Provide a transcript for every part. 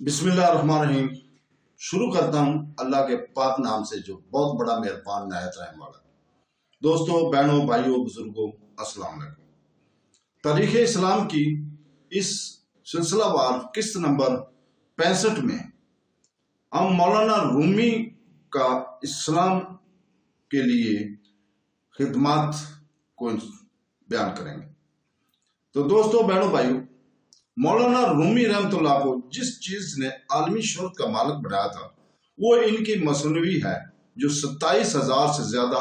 بسم اللہ الرحمن الرحیم۔ شروع کرتا ہوں اللہ کے پاک نام سے جو بہت بڑا مہربان نہایت رحم والا۔ دوستوں، بہنوں، بھائیوں، بزرگوں، السلام علیکم۔ تاریخ اسلام کی اس سلسلہ وار قسط نمبر 65 میں ہم مولانا رومی کا اسلام کے لیے خدمات کو بیان کریں گے۔ تو دوستوں، بہنوں، بھائیوں، مولانا رومی رحمۃ اللہ کو جس چیز نے عالمی شہرت کا مالک بنایا تھا وہ ان کی مصنوعی ہے جو 27,000 سے زیادہ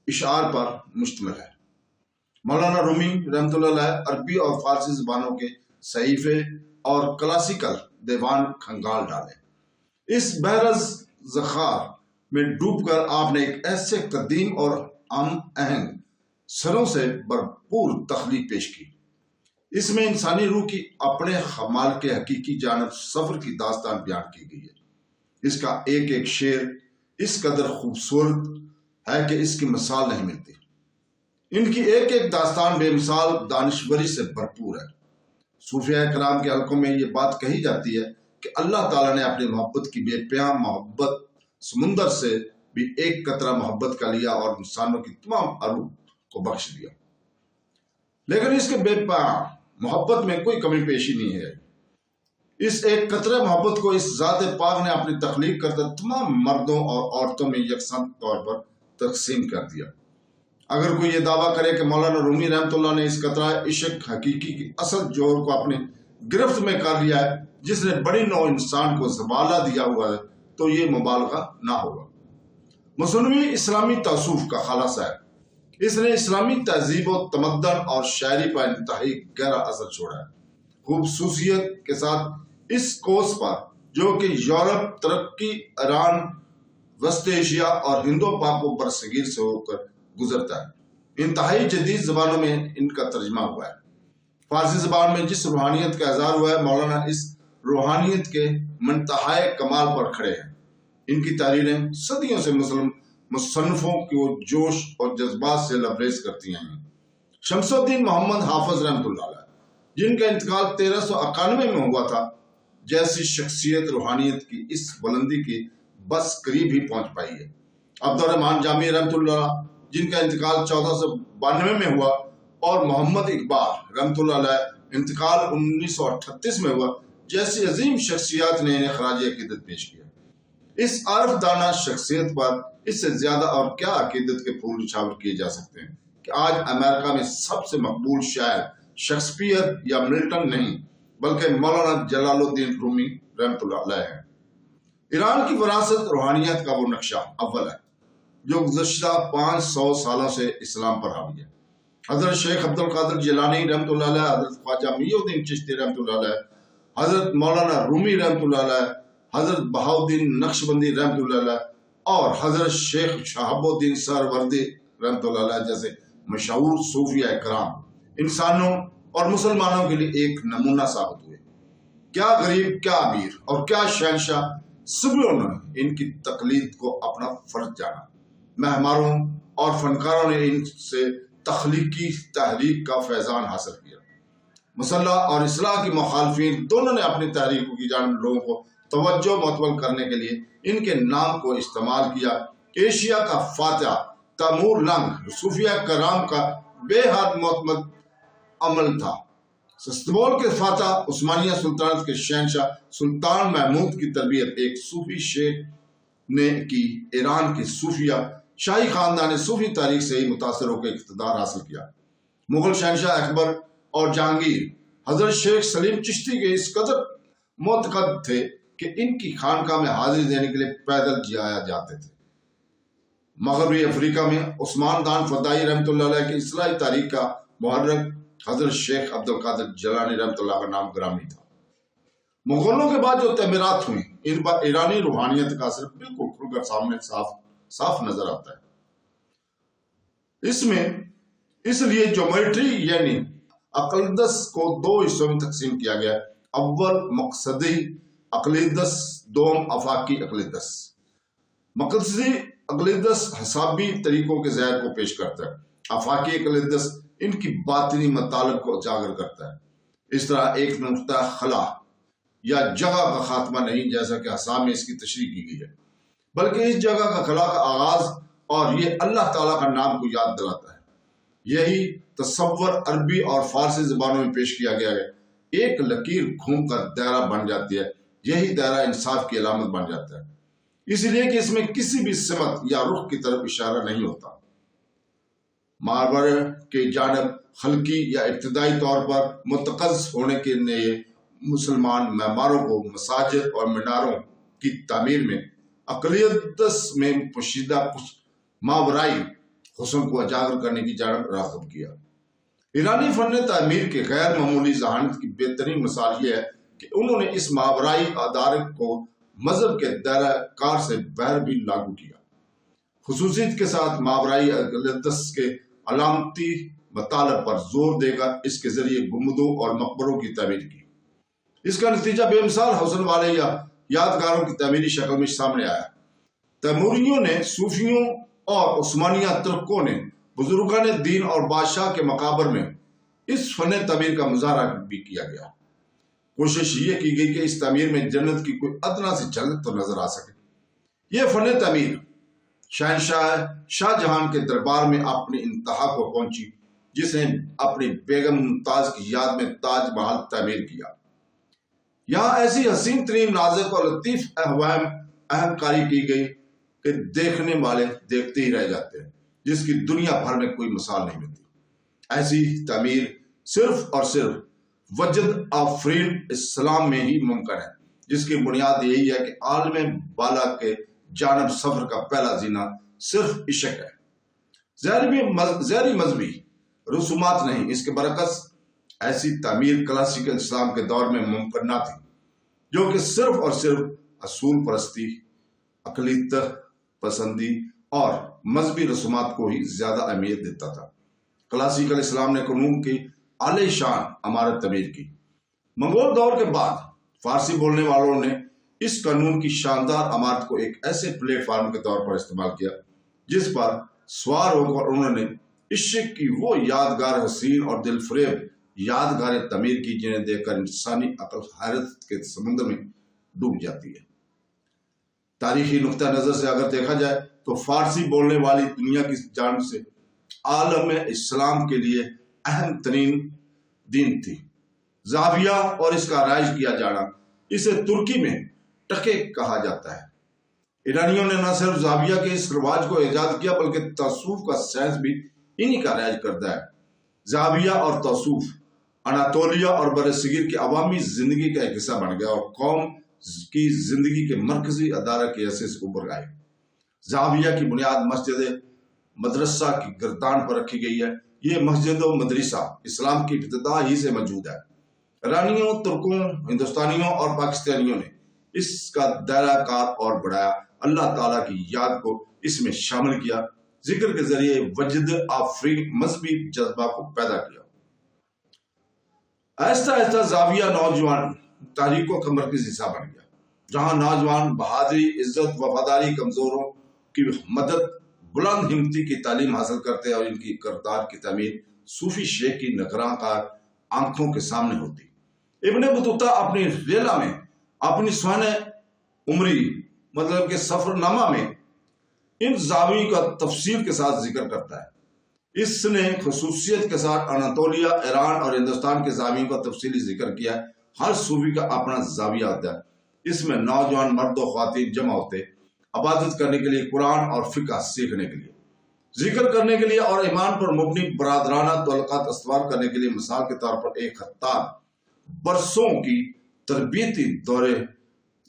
اشعار پر مشتمل ہے۔ مولانا رومی رحمۃ اللہ علیہ عربی اور فارسی زبانوں کے صحیفے اور کلاسیکل دیوان کھنگال ڈالے۔ اس بحر ذخار میں ڈوب کر آپ نے ایک ایسے قدیم اور اہنگ سروں سے بھرپور تخلیق پیش کی۔ اس میں انسانی روح کی اپنے خمال کے حقیقی جانب سفر کی داستان بیان کی گئی ہے۔ اس کا ایک ایک شعر اس قدر خوبصورت ہے کہ اس کی مثال نہیں ملتی۔ ان کی ایک ایک داستان بے مثال دانشوری سے بھرپور ہے۔ صوفیاء کرام کے حلقوں میں یہ بات کہی جاتی ہے کہ اللہ تعالیٰ نے اپنی محبت کی بے پناہ محبت سمندر سے بھی ایک قطرہ محبت کا لیا اور انسانوں کی تمام عروق کو بخش دیا، لیکن اس کے بے پناہ محبت میں کوئی کمی پیشی نہیں ہے۔ اس ایک قطرہ محبت کو اس ذات پاک نے اپنی تخلیق کرتا تمام مردوں اور عورتوں میں یکساں طور پر تقسیم کر دیا۔ اگر کوئی یہ دعویٰ کرے کہ مولانا رومی رحمۃ اللہ نے اس قطرہ عشق حقیقی کی اصل جوہر کو اپنے گرفت میں کر لیا ہے جس نے بڑی نوع انسان کو زبالہ دیا ہوا ہے تو یہ مبالغہ نہ ہوگا۔ مصنوعی اسلامی تصوف کا خلاصہ ہے۔ اس نے اسلامی تہذیب و تمدن اور شاعری پر انتہائی گہرا اثر چھوڑا ہے۔ خصوصیت کے ساتھ اس کوس پر جو کہ یورپ، ترکی، ایران، وسط ایشیا اور ہند و پاک و برصغیر سے ہو کر گزرتا ہے، انتہائی جدید زبانوں میں ان کا ترجمہ ہوا ہے۔ فارسی زبان میں جس روحانیت کا اظہار ہوا ہے، مولانا اس روحانیت کے منتہائے کمال پر کھڑے ہیں۔ ان کی تحریریں صدیوں سے مصنفوں کو جوش اور جذبات سے لبریز کرتی ہیں۔ شمس الدین محمد حافظ رحمۃ اللہ علیہ، جن کا انتقال 1391 میں ہوا تھا، جیسی شخصیت روحانیت کی اس بلندی کی بس قریب ہی پہنچ پائی ہے۔ عبد الرحمن جامی رحمۃ اللہ، جن کا انتقال 1492 میں ہوا، اور محمد اقبال رحمۃ اللہ علیہ انتقال 1938 میں ہوا، جیسی عظیم شخصیات نے انہیں خراج عقیدت پیش کیا۔ اس عارف دانہ شخصیت پر اس سے زیادہ اور کیا عقیدت کے پھول نچھاور کیے جا سکتے ہیں کہ آج امریکہ میں سب سے مقبول شاعر شیکسپیئر یا ملٹن نہیں بلکہ مولانا جلال الدین رومی رحمۃ اللہ علیہ ہیں۔ ایران کی وراثت روحانیت کا وہ نقشہ اول ہے جو گزشتہ 500 سالوں سے اسلام پر حاوی ہے۔ حضرت شیخ عبد القادر جیلانی رحمۃ اللہ علیہ، حضرت خواجہ معین الدین چشتی رحمۃ اللہ علیہ، حضرت مولانا رومی رحمۃ اللہ علیہ، حضرت بہاؤالدین نقشبندی رحمۃ اللہ علیہ اور حضرت شیخ شہاب الدین سہروردی رحمۃ اللہ علیہ جیسے مشہور صوفیاء کرام انسانوں اور مسلمانوں کے لیے ایک نمونہ ثابت ہوئے۔ کیا غریب، کیا امیر اور کیا شہنشاہ، سبھیوں نے ان کی تقلید کو اپنا فرض جانا۔ معماروں اور فنکاروں نے ان سے تخلیقی تحریک کا فیضان حاصل کیا۔ مسلح اور اصلاح کی مخالفین دونوں نے اپنی تحریکوں کی جانب لوگوں کو توجہ متوجہ کرنے کے لیے ان کے نام کو استعمال کیا۔ ایشیا کا فاتح تیمور لنگ صوفیاء کرام کا بے حد معتمد عمل تھا۔ استنبول کے فاتح عثمانیہ سلطنت کے شہنشاہ سلطان محمود کی تربیت ایک صوفی شیخ نے کی۔ ایران کی صوفیہ شاہی خاندان نے صوفی تاریخ سے ہی متاثر ہو کے اقتدار حاصل کیا۔ مغل شہنشاہ اکبر اور جہانگیر حضرت شیخ سلیم چشتی کے اس قدر معتقد تھے کہ ان کی خانقاہ میں حاضری دینے کے لیے پیدل جایا جاتے تھے۔ مغربی افریقہ میں عثمان دان فدائی رحمۃ اللہ علیہ کی اصلاحی تاریخ کا محرک حضرت شیخ عبد القادر جیلانی رحمۃ اللہ کا نام گرامی تھا۔ مغلوں کے بعد جو تعمیرات ہوئیں ان پر ایرانی روحانیت کا اثر بالکل کھل کر سامنے صاف نظر آتا ہے۔ اس لیے جیومیٹری یعنی اقلیدس کو دو حصوں میں تقسیم کیا گیا۔ اول مقصدی اقلیدس، دوم افاقی اقلیدس۔ مقصدی اقلیدس حسابی طریقوں کے ظاہر کو پیش کرتا ہے۔ افاقی اقلیدس ان کی باطنی مطالب کو اجاگر کرتا ہے۔ اس طرح ایک نقطہ خلا یا جگہ کا خاتمہ نہیں جیسا کہ حساب میں اس کی تشریح کی گئی ہے، بلکہ اس جگہ کا خلا کا آغاز، اور یہ اللہ تعالیٰ کا نام کو یاد دلاتا ہے۔ یہی تصور عربی اور فارسی زبانوں میں پیش کیا گیا ہے۔ ایک لکیر گھوم کر دائرہ بن جاتی ہے، یہی دائرہ انصاف کی علامت بن جاتا ہے، اس لیے کہ اس میں کسی بھی سمت یا رخ کی طرف اشارہ نہیں ہوتا۔ ماربر کے جانب خلقی یا ابتدائی طور پر متقز ہونے کے لیے مسلمان معماروں کو مساجد اور میناروں کی تعمیر میں اقلیت میں پوشیدہ ماورائی حسن کو اجاگر کرنے کی جانب راغب کیا۔ ایرانی فن تعمیر کے غیر معمولی ذہانت کی بہترین مثال یہ ہے کہ انہوں نے اس ماورائی ادارے کو مذہب کے دائرہ کار سے باہر بھی لاگو کیا، خصوصیت کے ساتھ ماورائی اقلیتس کے علامتی مطالب پر زور دے کر اس کے ذریعے گنبدوں اور مقبروں کی تعمیر کی۔ اس کا نتیجہ بے مثال حسن والے یا یادگاروں کی تعمیری شکل میں سامنے آیا۔ تیموریوں نے، صوفیوں اور عثمانیہ ترکوں نے، بزرگان دین اور بادشاہ کے مقابر میں اس فن تعمیر کا مظاہرہ بھی کیا گیا۔ کوشش یہ کی گئی کہ اس تعمیر میں جنت کی کوئی ادنا سی جھلک تو نظر آ سکے۔ یہ فن تعمیر شہنشاہ شاہ جہان کے دربار میں اپنی انتہا کو پہنچی، جس نے اپنی بیگم ممتاز کی یاد میں تاج محل تعمیر کیا۔ یہاں ایسی حسین ترین، نازک اور لطیف اہم کاری کی گئی کہ دیکھنے والے دیکھتے ہی رہ جاتے ہیں، جس کی دنیا بھر میں کوئی مثال نہیں ملتی۔ ایسی تعمیر صرف اور صرف وجد آفرین اسلام میں ہی ممکن ہے، جس کی بنیاد یہی ہے کہ عالم بالا کے جانب سفر کا پہلا زینہ صرف عشق ہے، ظاہری مذہبی رسومات نہیں۔ اس کے برعکس ایسی تعمیر کلاسیکل اسلام کے دور میں ممکن نہ تھی، جو کہ صرف اور صرف اصول پرستی، اقلیت پسندی اور مذہبی رسومات کو ہی زیادہ اہمیت دیتا تھا۔ کلاسیکل اسلام نے قانون کی اعلی شان عمارت تعمیر کی۔ منگول دور کے بعد فارسی بولنے والوں نے اس قانون کی شاندار عمارت کو ایک ایسے پلیٹ فارم کے طور پر استعمال کیا جس پر سوار ہو کر انہوں نے عشق کی وہ یادگار حسین اور دل فریب یادگاریں تعمیر کی جنہیں دیکھ کر انسانی عقل حیرت کے سمندر میں ڈوب جاتی ہے۔ تاریخی نقطہ نظر سے اگر دیکھا جائے تو فارسی بولنے والی دنیا کی جانب سے عالم اسلام کے لیے اہم ترین دین تھی زاویہ، اور اس کا رائج کیا جانا اسے ترکی میں ٹکے کہا جاتا ہے۔ ایرانیوں نے نہ صرف زاویہ کے اس رواج کو ایجاد کیا بلکہ تصوف کا سائنس بھی انہی کا رائج کرتا ہے۔ زاویہ اور تصوف اناطولیہ اور برصغیر کی عوامی زندگی کا ایک حصہ بن گیا اور قوم کی زندگی کے مرکزی ادارہ کے حیثیت سے اوپر آئے۔ زاویہ کی بنیاد مسجد مدرسہ کی گردان پر رکھی گئی ہے۔ یہ مسجد و مدرسہ اسلام کی ابتدا ہی سے موجود ہے۔ ایرانیوں، ترکوں، ہندوستانیوں اور پاکستانیوں نے اس کا دائرہ کار اور بڑھایا، اللہ تعالیٰ کی یاد کو اس میں شامل کیا، ذکر کے ذریعے وجد آفرین مذہبی جذبہ کو پیدا کیا۔ آہستہ آہستہ زاویہ نوجوان تحریکوں کا مرکزی حصہ بن گیا، جہاں نوجوان بہادری، عزت، وفاداری، کمزوروں کی مدد، بلند ہمتی کی تعلیم حاصل کرتے اور ان کی کردار کی تعمیر صوفی شیخ کی نگراں کار آنکھوں کے سامنے ہوتی۔ ابن بطوطہ اپنی ریلا میں اپنی سوانح عمری مطلب کہ سفر نامہ میں ان زاویوں کا تفصیل کے ساتھ ذکر کرتا ہے۔ اس نے خصوصیت کے ساتھ اناطولیہ، ایران اور ہندوستان کے زاویوں کا تفصیلی ذکر کیا ہے۔ ہر صوفی کا اپنا زاویہ ہوتا ہے، اس میں نوجوان مرد و خواتین جمع ہوتے عبادت کرنے کے لیے، قرآن اور فقہ سیکھنے کے لیے، ذکر کرنے کے لیے اور ایمان پر مبنی برادرانہ تعلقات استوار کرنے کے لیے۔ مثال کے طور پر ایک خطاط برسوں کی تربیتی دورے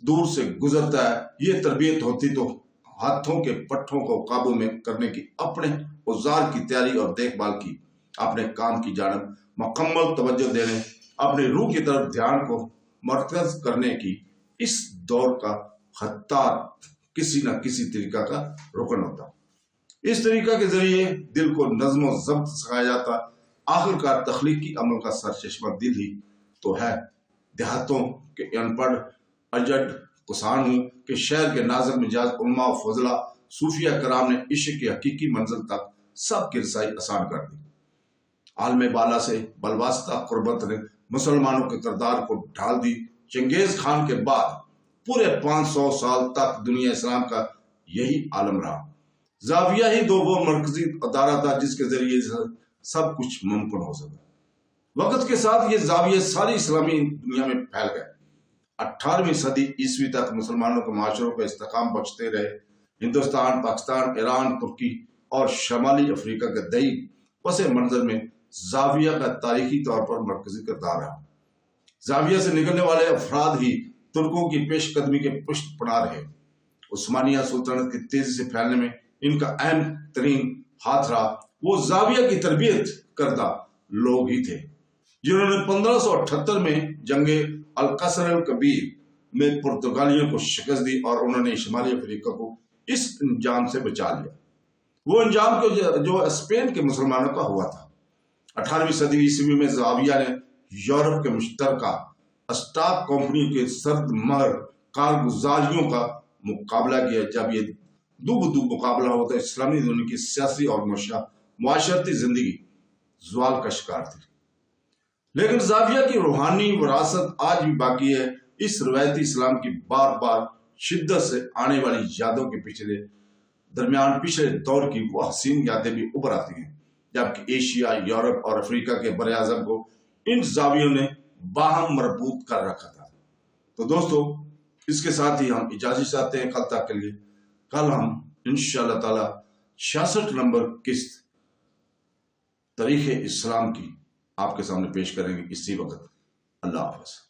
دور سے گزرتا ہے۔ یہ تربیت ہوتی تو ہاتھوں کے پٹھوں کو قابو میں کرنے کی، اپنے اوزار کی تیاری اور دیکھ بھال کی، اپنے کام کی جانب مکمل توجہ دینے، اپنی روح کی طرف دھیان کو مرکز کرنے کی۔ اس دور کا خطاط کسی نہ کسی طریقہ کا رکن ہوتا۔ اس طریقہ کے ذریعے دل کو نظم و ضبط سکھایا جاتا۔ آخر کار تخلیقی عمل کا سرچشمہ دل ہی تو ہے۔ دیہاتوں کے ان پڑھ اجڑ کسانوں کے شہر کے نازک مزاج علماء و فضلہ صوفیہ کرام نے عشق کی حقیقی منزل تک سب کی رسائی آسان کر دی۔ عالم بالا سے بالواسطہ قربت نے مسلمانوں کے کردار کو ڈھال دی چنگیز خان کے بعد پورے 500 سال تک دنیا اسلام کا یہی عالم رہا۔ زاویہ ہی وہ مرکزی ادارہ تھا جس کے ذریعے سب کچھ ممکن ہو سکا۔ وقت کے ساتھ یہ زاویہ ساری اسلامی دنیا میں پھیل گئے۔ 18ویں صدی عیسوی تک مسلمانوں کے معاشروں کو استحکام بخشتے رہے۔ ہندوستان، پاکستان، ایران، ترکی اور شمالی افریقہ کے دہی پس منظر میں زاویہ کا تاریخی طور پر مرکزی کردار رہا۔ زاویہ سے نکلنے والے افراد ہی ترکوں کی پیش قدمی کے پشت پناہ رہے۔ عثمانیہ سلطنت کی تیزی سے پھیلنے میں ان کا اہم ترین ہاتھ رہا۔ وہ زاویہ کی تربیت کردہ لوگ ہی تھے جنہوں نے 1578 میں جنگ القصر الکبیر میں پرتگالیوں کو شکست دی اور انہوں نے شمالی افریقہ کو اس انجام سے بچا لیا، وہ انجام جو اسپین کے مسلمانوں کا ہوا تھا۔ 18ویں صدی عیسوی میں زاویہ نے یورپ کے مشترکہ اسٹاک کمپنی کے سرد مہر کارگزاریوں کا مقابلہ کیا۔ جب یہ دو بدو مقابلہ ہوتا ہے، اسلامی دنیا کی سیاسی اور معاشرتی زندگی زوال کا شکار تھی، لیکن زاویہ کی روحانی وراثت آج بھی باقی ہے۔ اس روایتی اسلام کی بار بار شدت سے آنے والی یادوں کے پچھلے دور کی وہ حسین یادیں بھی ابھر آتی ہیں، جبکہ ایشیا، یورپ اور افریقہ کے بر اعظم کو ان زاویوں نے باہم مربوط کر رکھا تھا۔ تو دوستو، اس کے ساتھ ہی ہم اجازت چاہتے ہیں کل تک کے لیے۔ کل ہم انشاءاللہ تعالی 66 نمبر قسط تاریخ اسلام کی آپ کے سامنے پیش کریں گے اسی وقت۔ اللہ حافظ۔